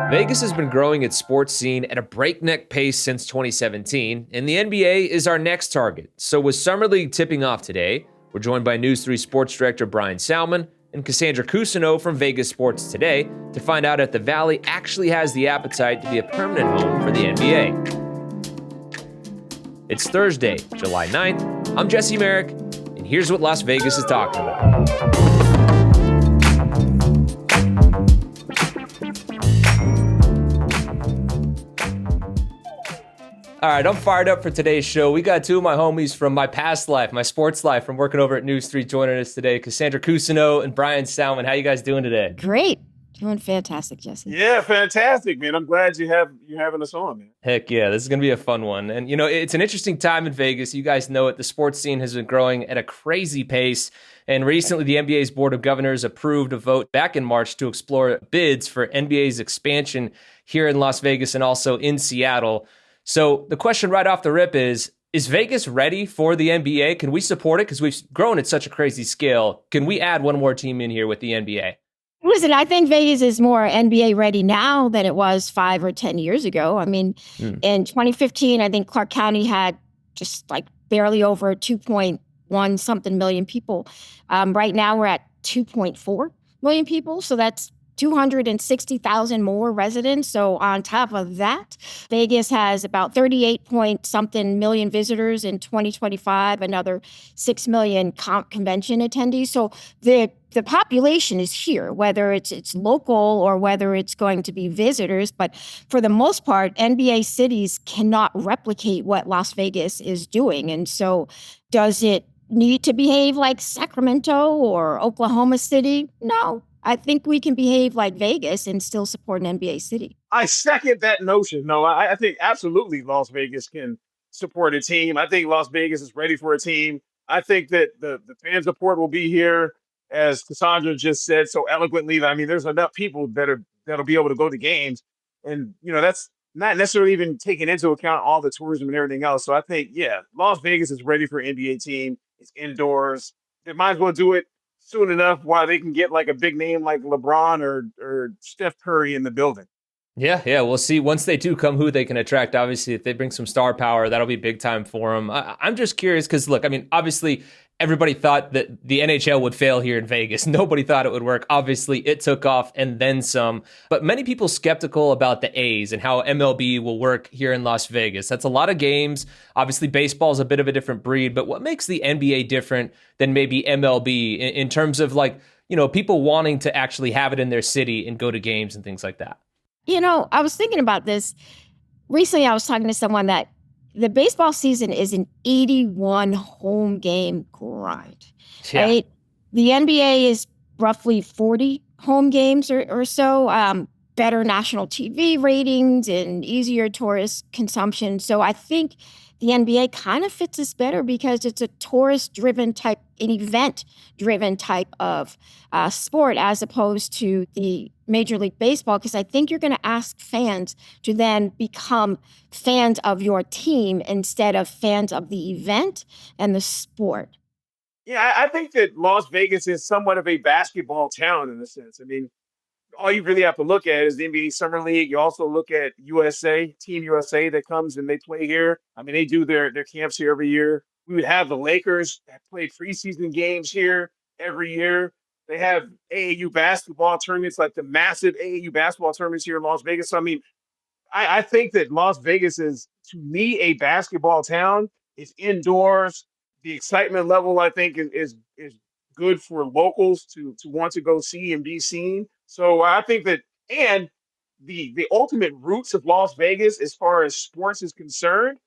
Vegas has been growing its sports scene at a breakneck pace since 2017, and the NBA is our next target. So with Summer League tipping off today, we're joined by News 3 sports director Brian Salmon and Cassandra Cousineau from Vegas Sports Today to find out if the Valley actually has the appetite to be a permanent home for the NBA. It's Thursday, July 9th. I'm Jesse Merrick, and here's what Las Vegas is talking about. All right, I'm fired up for today's show. We got two of my homies from my past life, my sports life, from working over at News 3 joining us today, Cassandra Cousineau and Brian Salmon. How you guys doing today? Great. Doing fantastic, Jesse. Yeah, fantastic, man. I'm glad you're having us on, man. Heck yeah, this is going to be a fun one. And, you know, it's an interesting time in Vegas. You guys know it. The sports scene has been growing at a crazy pace. And recently, the NBA's Board of Governors approved a vote back in March to explore bids for NBA's expansion here in Las Vegas and also in Seattle. So the question right off the rip is Vegas ready for the NBA? Can we support it? Because we've grown at such a crazy scale. Can we add one more team in here with the NBA? Listen, I think Vegas is more NBA ready now than it was 5 or 10 years ago. I mean, in 2015, I think Clark County had just like barely over 2.1 something million people. Right now, we're at 2.4 million people. So that's 260,000 more residents. So on top of that, Vegas has about 38 point something million visitors in 2025, another 6 million convention attendees. So the population is here, whether it's local or whether it's going to be visitors. But for the most part, NBA cities cannot replicate what Las Vegas is doing. And so does it need to behave like Sacramento or Oklahoma City? No. I think we can behave like Vegas and still support an NBA city. I second that notion. No, I think absolutely Las Vegas can support a team. I think Las Vegas is ready for a team. I think that the fan support will be here, as Cassandra just said so eloquently. I mean, there's enough people that'll be able to go to games. And, you know, that's not necessarily even taking into account all the tourism and everything else. So I think, yeah, Las Vegas is ready for an NBA team. It's indoors. They might as well do it soon enough while they can get like a big name like LeBron or Steph Curry in the building. Yeah, we'll see once they do come who they can attract. Obviously, if they bring some star power, that'll be big time for them. I'm just curious because, look, I mean, obviously, everybody thought that the NHL would fail here in Vegas. Nobody thought it would work. Obviously, it took off and then some. But many people skeptical about the A's and how MLB will work here in Las Vegas. That's a lot of games. Obviously, baseball is a bit of a different breed. But what makes the NBA different than maybe MLB in terms of, like, you know, people wanting to actually have it in their city and go to games and things like that? You know, I was thinking about this. Recently, I was talking to someone that the baseball season is an 81 home game grind, right? The NBA is roughly 40 home games or so, better national TV ratings and easier tourist consumption. So I think the NBA kind of fits us better because it's a tourist-driven type, an event-driven type of sport as opposed to the Major League Baseball, because I think you're going to ask fans to then become fans of your team instead of fans of the event and the sport. Yeah, I think that Las Vegas is somewhat of a basketball town in a sense. I mean, all you really have to look at is the NBA Summer League. You also look at Team USA that comes and they play here. I mean, they do their camps here every year. We would have the Lakers that play preseason games here every year. They have AAU basketball tournaments, like the massive AAU basketball tournaments here in Las Vegas. So, I mean, I think that Las Vegas is, to me, a basketball town. It's indoors. The excitement level, I think, is good for locals to want to go see and be seen. So I think that, and the ultimate roots of Las Vegas as far as sports is concerned,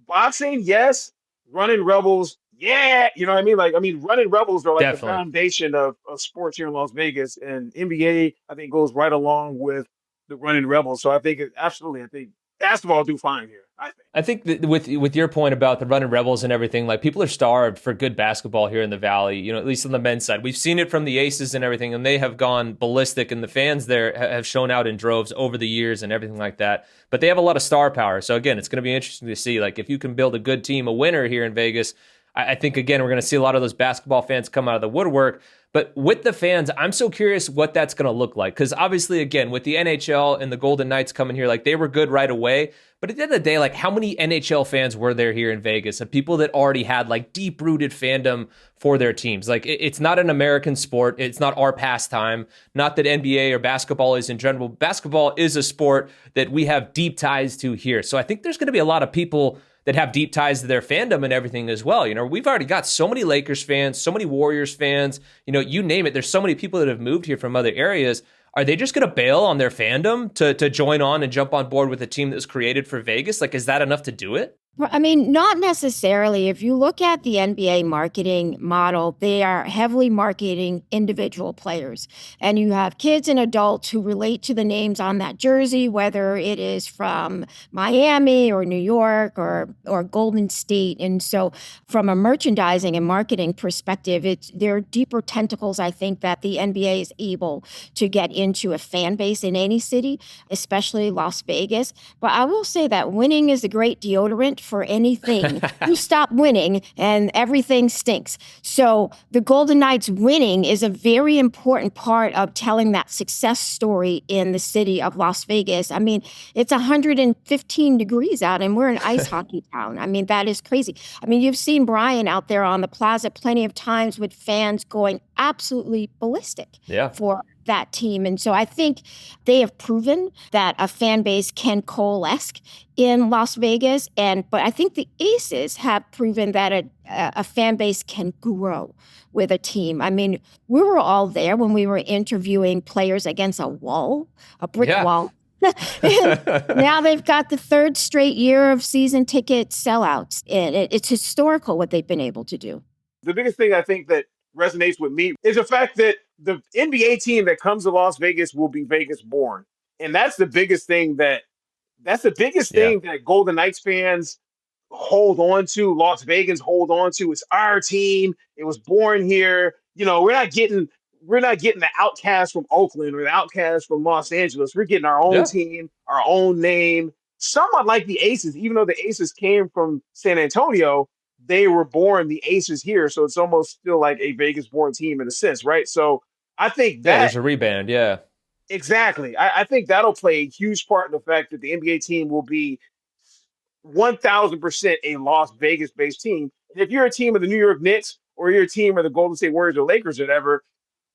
boxing, yes, running rebels, yeah, you know what I mean? Like, I mean, running rebels are like Definitely the foundation of sports here in Las Vegas, and NBA, I think, goes right along with the running rebels. So I think I think basketball do fine here. I think that with your point about the running rebels and everything, like, people are starved for good basketball here in the Valley, you know, at least on the men's side. We've seen it from the Aces and everything, and they have gone ballistic, and the fans there have shown out in droves over the years and everything like that. But they have a lot of star power. So again, it's going to be interesting to see, like, if you can build a good team, a winner here in Vegas. I think, again, we're going to see a lot of those basketball fans come out of the woodwork. But with the fans, I'm so curious what that's going to look like. Because obviously, again, with the NHL and the Golden Knights coming here, like they were good right away. But at the end of the day, like how many NHL fans were there here in Vegas of people that already had like deep rooted fandom for their teams? Like it's not an American sport. It's not our pastime. Not that NBA or basketball is in general. Basketball is a sport that we have deep ties to here. So I think there's going to be a lot of people that have deep ties to their fandom and everything as well. You know, we've already got so many Lakers fans, so many Warriors fans, you know, you name it. There's so many people that have moved here from other areas. Are they just going to bail on their fandom to join on and jump on board with a team that was created for Vegas? Like, is that enough to do it? Well, I mean, not necessarily. If you look at the NBA marketing model, they are heavily marketing individual players. And you have kids and adults who relate to the names on that jersey, whether it is from Miami or New York or Golden State. And so from a merchandising and marketing perspective, there are deeper tentacles, I think, that the NBA is able to get into a fan base in any city, especially Las Vegas. But I will say that winning is a great deodorant for anything. You stop winning and everything stinks. So the Golden Knights winning is a very important part of telling that success story in the city of Las Vegas. I mean, it's 115 degrees out and we're an ice hockey town. I mean, that is crazy. I mean, you've seen Brian out there on the plaza plenty of times with fans going absolutely ballistic for that team. And so I think they have proven that a fan base can coalesce in Las Vegas. But I think the Aces have proven that a fan base can grow with a team. I mean, we were all there when we were interviewing players against a brick wall. Now they've got the third straight year of season ticket sellouts. It's historical what they've been able to do. The biggest thing I think that resonates with me is the fact that the NBA team that comes to Las Vegas will be Vegas born. And that's the biggest thing that Golden Knights fans hold on to, Las Vegans hold on to. It's our team. It was born here. You know, we're not getting the outcast from Oakland or the outcast from Los Angeles. We're getting our own team, our own name. Somewhat like the Aces, even though the Aces came from San Antonio, they were born the Aces here. So it's almost still like a Vegas born team in a sense, right? So I think that there's a rebound. Yeah, exactly. I think that'll play a huge part in the fact that the NBA team will be 1,000% a Las Vegas based team. And if you're a team of the New York Knicks or you're a team of the Golden State Warriors or Lakers or whatever,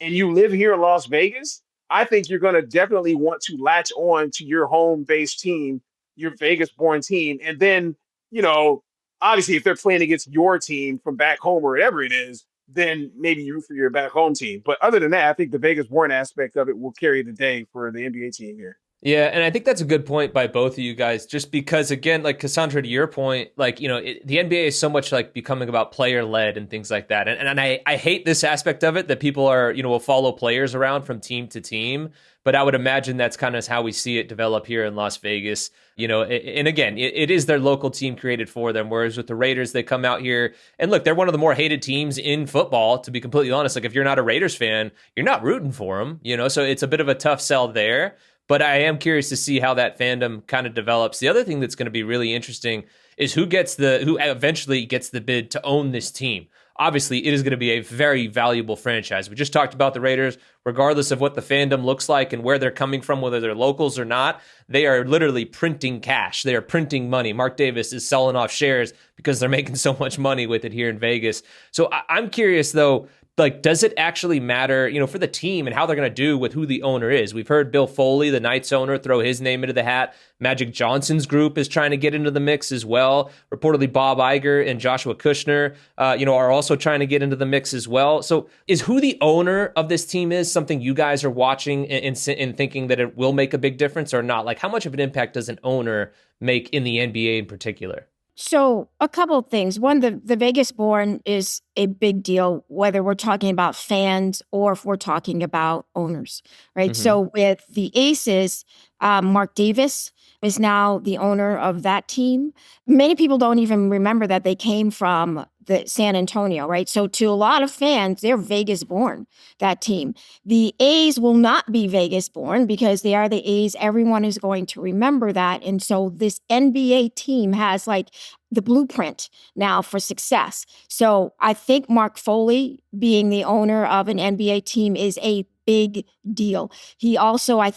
and you live here in Las Vegas, I think you're going to definitely want to latch on to your home based team, your Vegas born team. And then, you know, obviously, if they're playing against your team from back home or whatever it is, then maybe you root for your back home team. But other than that, I think the Vegas-born aspect of it will carry the day for the NBA team here. Yeah, and I think that's a good point by both of you guys, just because, again, like Cassandra, to your point, like, you know, the NBA is so much like becoming about player-led and things like that. And I hate this aspect of it, that people are, you know, will follow players around from team to team. But I would imagine that's kind of how we see it develop here in Las Vegas. You know, and again, it is their local team created for them. Whereas with the Raiders, they come out here and look, they're one of the more hated teams in football, to be completely honest. Like if you're not a Raiders fan, you're not rooting for them, you know, so it's a bit of a tough sell there. But I am curious to see how that fandom kind of develops. The other thing that's going to be really interesting is who eventually gets the bid to own this team. Obviously, it is going to be a very valuable franchise. We just talked about the Raiders. Regardless of what the fandom looks like and where they're coming from, whether they're locals or not, they are literally printing cash. They are printing money. Mark Davis is selling off shares because they're making so much money with it here in Vegas. So I'm curious, though, like, does it actually matter, you know, for the team and how they're going to do with who the owner is? We've heard Bill Foley, the Knights owner, throw his name into the hat. Magic Johnson's group is trying to get into the mix as well. Reportedly, Bob Iger and Joshua Kushner, are also trying to get into the mix as well. So is who the owner of this team is something you guys are watching and thinking that it will make a big difference or not? Like, how much of an impact does an owner make in the NBA in particular? So a couple of things. One, the Vegas born is a big deal, whether we're talking about fans or if we're talking about owners, right? Mm-hmm. So with the Aces, Mark Davis is now the owner of that team. Many people don't even remember that they came from the San Antonio, right? So to a lot of fans, they're Vegas born, that team. The A's will not be Vegas born because they are the A's. Everyone is going to remember that. And so this NBA team has like the blueprint now for success. So I think Mark Foley being the owner of an NBA team is a big deal. He also, I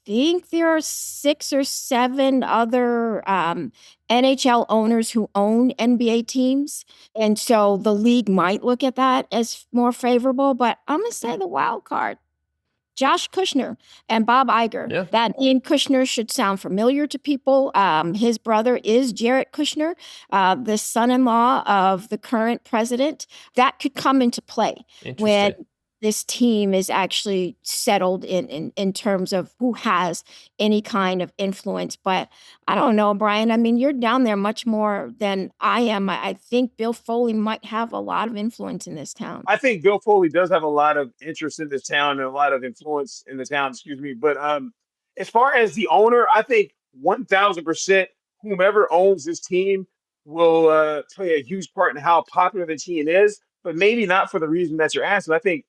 think there are 6 or 7 other NHL owners who own NBA teams. And so the league might look at that as more favorable, but I'm going to say the wild card. Josh Kushner and Bob Iger. Yeah. That Ian Kushner should sound familiar to people. His brother is Jared Kushner, the son-in-law of the current president. That could come into play when this team is actually settled in terms of who has any kind of influence. But I don't know, Brian. I mean, you're down there much more than I am. I think Bill Foley might have a lot of influence in this town. I think Bill Foley does have a lot of interest in this town and a lot of influence in the town, excuse me. But as far as the owner, I think 1,000% whomever owns this team will play a huge part in how popular the team is, but maybe not for the reason that you're asking.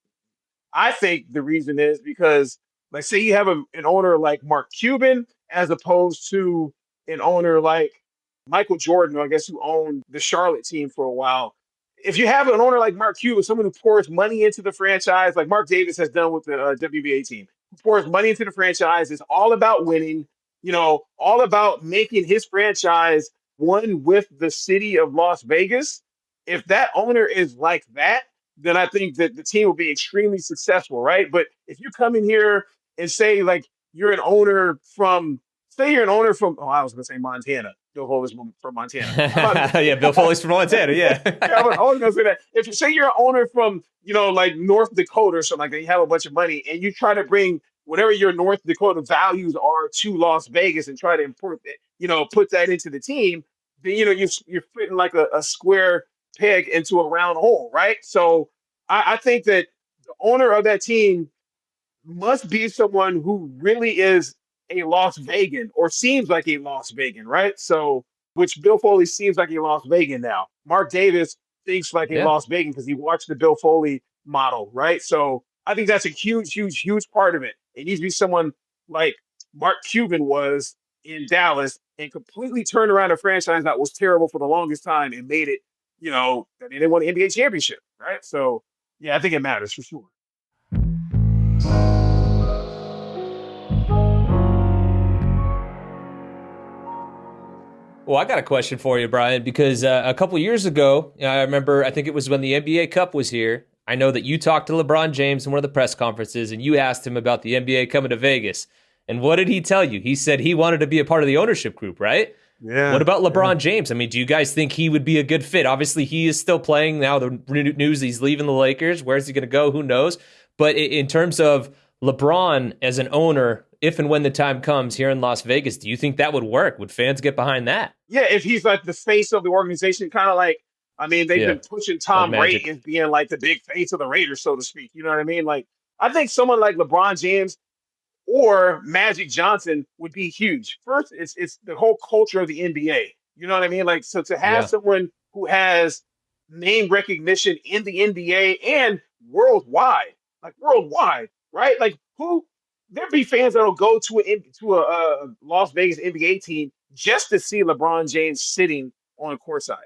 I think the reason is because, like, say you have an owner like Mark Cuban as opposed to an owner like Michael Jordan, I guess, who owned the Charlotte team for a while. If you have an owner like Mark Cuban, someone who pours money into the franchise, like Mark Davis has done with the WBA team, who pours money into the franchise, is all about winning, all about making his franchise one with the city of Las Vegas. If that owner is like that, then I think that the team will be extremely successful, right? But if you come in here and say, like, you're an owner from, I was going to say Montana. Bill Foley's from Montana. Yeah, Bill Foley's from Montana, yeah. I was going to say that. If you say you're an owner from, like North Dakota or something like that, you have a bunch of money, and you try to bring whatever your North Dakota values are to Las Vegas and try to import it, put that into the team, then, you're fitting like a square peg into a round hole, right? So I think that the owner of that team must be someone who really is a Las Vegan or seems like a Las Vegan, right? So, which Bill Foley seems like a Las Vegan now. Mark Davis thinks like a Las Vegan because he watched the Bill Foley model, right? So I think that's a huge, huge, huge part of it. It needs to be someone like Mark Cuban was in Dallas and completely turned around a franchise that was terrible for the longest time and made it, that they didn't win an NBA championship, right? So, yeah, I think it matters for sure. Well, I got a question for you, Brian, because a couple years ago, I remember, I think it was when the NBA Cup was here. I know that you talked to LeBron James in one of the press conferences, and you asked him about the NBA coming to Vegas. And what did he tell you? He said he wanted to be a part of the ownership group, right? Yeah. What about LeBron James? I mean, do you guys think he would be a good fit? Obviously, he is still playing now. The news he's leaving the Lakers. Where's he going to go? Who knows? But in terms of LeBron as an owner, if and when the time comes here in Las Vegas, do you think that would work? Would fans get behind that? Yeah, if he's like the face of the organization, kind of like, they've been pushing Tom Brady as being like the big face of the Raiders, so to speak. You know what I mean? Like, I think someone like LeBron James or Magic Johnson would be huge. First, it's the whole culture of the NBA. You know what I mean? Like, so to have someone who has name recognition in the NBA and worldwide, right? Like, there'd be fans that'll go to a Las Vegas NBA team just to see LeBron James sitting courtside.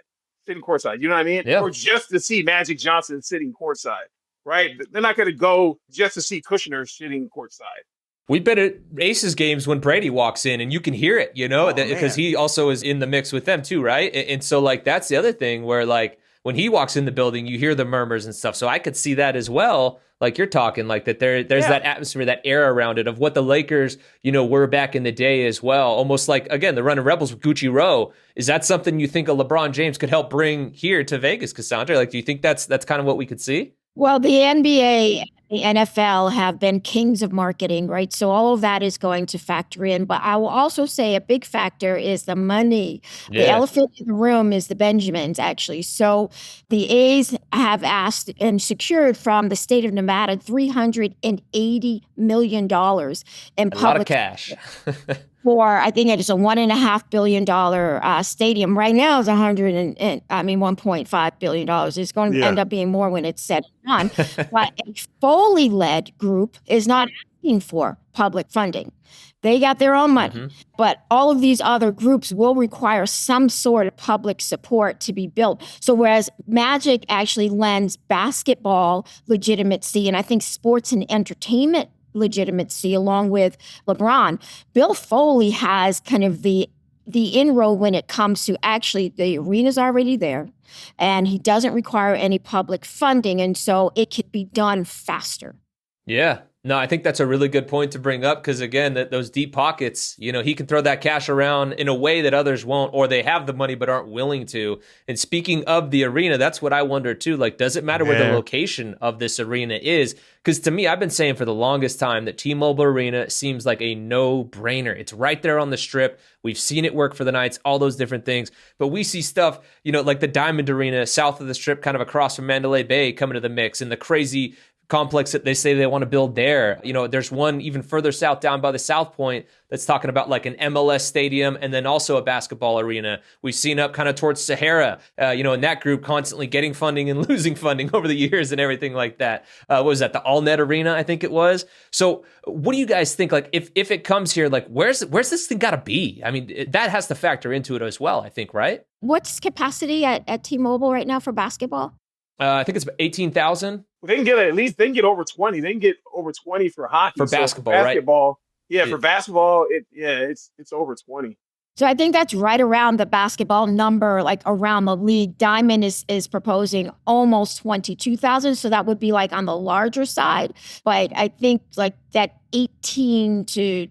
You know what I mean? Yeah. Or just to see Magic Johnson sitting courtside, right? They're not going to go just to see Kushner sitting courtside. We've been at Aces games when Brady walks in, and you can hear it, because he also is in the mix with them too, right? And so, like, that's the other thing where, like, when he walks in the building, you hear the murmurs and stuff. So I could see that as well. Like you're talking, like that there's that atmosphere, that air around it of what the Lakers, were back in the day as well. Almost like, again, the Running Rebels with Gucci Row. Is that something you think a LeBron James could help bring here to Vegas, Cassandra? Like, do you think that's kind of what we could see? Well, the NBA the NFL have been kings of marketing, right? So all of that is going to factor in. But I will also say a big factor is the money. The Yeah, elephant in the room is the Benjamins, actually. So the A's have asked and secured from the state of Nevada $380 million in a lot of public cash. for, I think it is a $1.5 billion stadium. Right now it's $1.5 billion. It's going to Yeah. end up being more when it's said and done. But a Foley led group is not asking for public funding. They got their own money. hmm But all of these other groups will require some sort of public support to be built. So whereas Magic actually lends basketball legitimacy, and I think sports and entertainment legitimacy along with LeBron, Bill Foley has kind of the inroad when it comes to actually the arena's already there and he doesn't require any public funding. And so it could be done faster. Yeah. No, I think that's a really good point to bring up because, again, those deep pockets, he can throw that cash around in a way that others won't, or they have the money but aren't willing to. And speaking of the arena, that's what I wonder, too. Like, does it matter where the location of this arena is? Because to me, I've been saying for the longest time that T-Mobile Arena seems like a no-brainer. It's right there on the Strip. We've seen it work for the Knights, all those different things. But we see stuff, like the Diamond Arena south of the Strip, kind of across from Mandalay Bay coming to the mix, and the crazy complex that they say they want to build there. There's one even further south down by the South Point that's talking about like an MLS stadium and then also a basketball arena. We've seen up kind of towards Sahara, in that group constantly getting funding and losing funding over the years and everything like that. What was that? The AllNet Arena, I think it was. So what do you guys think? Like if it comes here, like where's this thing got to be? I mean, that has to factor into it as well, I think, right? What's capacity at T-Mobile right now for basketball? I think it's 18,000. They can get at least they can get over 20. They can get over 20 for hockey. For basketball, right? Basketball, yeah, for basketball, it's over 20. So I think that's right around the basketball number, like around the league. Diamond is proposing almost 22,000. So that would be like on the larger side. But I think like that 18 to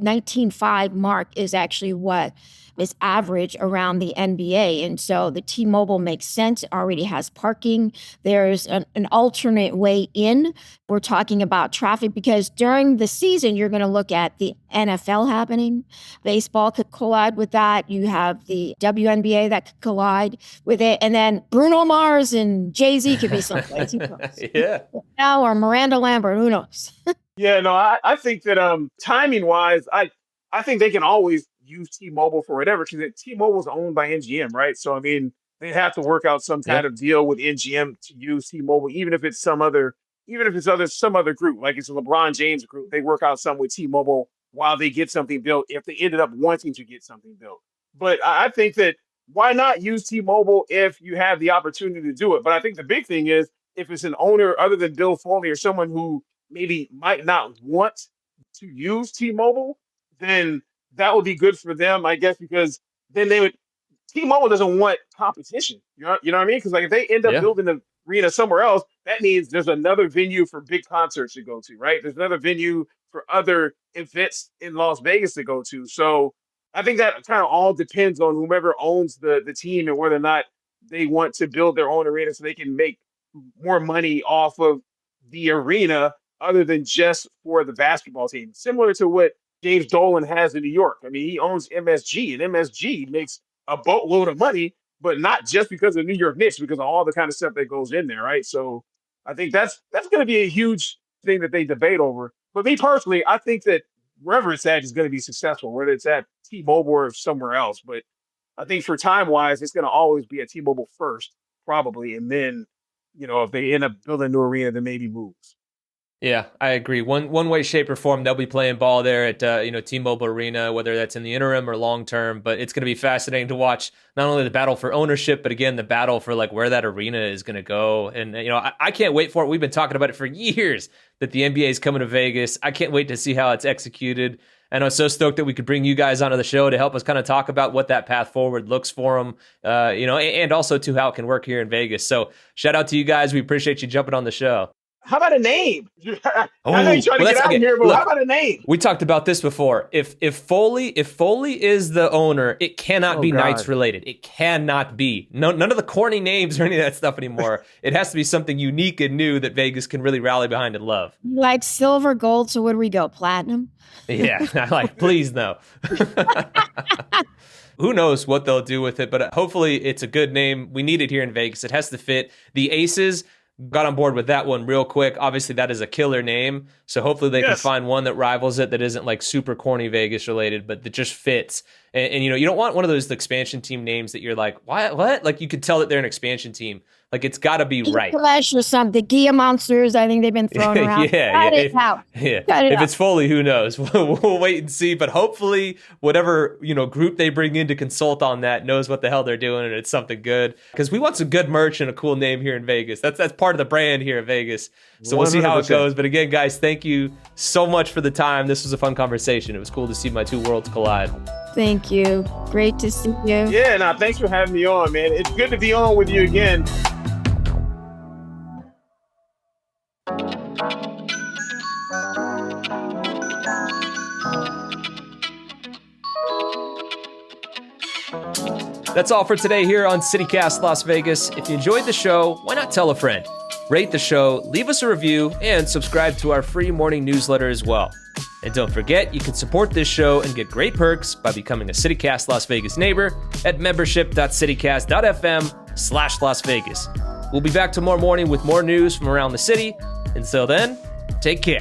19.5 mark is actually what is average around the NBA. And so the T-Mobile makes sense. It already has parking. There's an alternate way in. We're talking about traffic because during the season, you're going to look at the NFL happening. Baseball could collide with that. You have the WNBA that could collide with it. And then Bruno Mars and Jay-Z could be someplace. Yeah. Now or Miranda Lambert, who knows? Yeah, no, I think that timing wise, I think they can always use T-Mobile for whatever because T-Mobile's owned by NGM, right? So I mean, they have to work out some kind of deal with NGM to use T-Mobile, even if it's some other group, like it's a LeBron James group. They work out something with T-Mobile while they get something built if they ended up wanting to get something built. But I think that why not use T-Mobile if you have the opportunity to do it? But I think the big thing is if it's an owner other than Bill Foley or someone who maybe might not want to use T-Mobile, then that would be good for them, I guess, because then T-Mobile doesn't want competition. You know what I mean? Because like if they end up building the arena somewhere else, that means there's another venue for big concerts to go to, right? There's another venue for other events in Las Vegas to go to. So I think that kind of all depends on whomever owns the team and whether or not they want to build their own arena so they can make more money off of the arena other than just for the basketball team. Similar to what James Dolan has in New York. I mean, he owns MSG, and MSG makes a boatload of money, but not just because of New York Knicks, because of all the kind of stuff that goes in there, right? So I think that's going to be a huge thing that they debate over. But me personally, I think that wherever it's at is going to be successful, whether it's at T-Mobile or somewhere else. But I think for time-wise, it's going to always be at T-Mobile first, probably, and then, if they end up building a new arena, then maybe moves. Yeah, I agree. One way, shape, or form, they'll be playing ball there at T-Mobile Arena, whether that's in the interim or long term. But it's going to be fascinating to watch not only the battle for ownership, but again the battle for like where that arena is going to go. And I can't wait for it. We've been talking about it for years that the NBA is coming to Vegas. I can't wait to see how it's executed. And I'm so stoked that we could bring you guys onto the show to help us kind of talk about what that path forward looks for them, and also to how it can work here in Vegas. So shout out to you guys. We appreciate you jumping on the show. How about a name? I know you're trying to get out of here, but look, how about a name? We talked about this before. If Foley is the owner, it cannot be Knights related. It cannot be. None of the corny names or any of that stuff anymore. It has to be something unique and new that Vegas can really rally behind and love. Like silver, gold, so where do we go? Platinum? Yeah, like, please no. Who knows what they'll do with it, but hopefully it's a good name. We need it here in Vegas. It has to fit. The Aces got on board with that one real quick. Obviously, that is a killer name, so hopefully they can find one that rivals it that isn't like super corny Vegas related, but that just fits. And you don't want one of those expansion team names that you're like, what? Like, you could tell that they're an expansion team. Like, it's got to be right. Flash or something. Gia Monsters, I think they've been thrown around. Cut it out. If it's Foley, who knows? We'll wait and see. But hopefully, whatever group they bring in to consult on that knows what the hell they're doing, and it's something good. Because we want some good merch and a cool name here in Vegas. That's part of the brand here in Vegas. So we'll see how it goes. But again, guys, thank you so much for the time. This was a fun conversation. It was cool to see my two worlds collide. Thank you. Great to see you. Yeah, thanks for having me on, man. It's good to be on with you again. That's all for today here on CityCast Las Vegas. If you enjoyed the show, why not tell a friend? Rate the show, leave us a review, and subscribe to our free morning newsletter as well. And don't forget, you can support this show and get great perks by becoming a CityCast Las Vegas neighbor at membership.citycast.fm/Las Vegas. We'll be back tomorrow morning with more news from around the city. Until then, take care.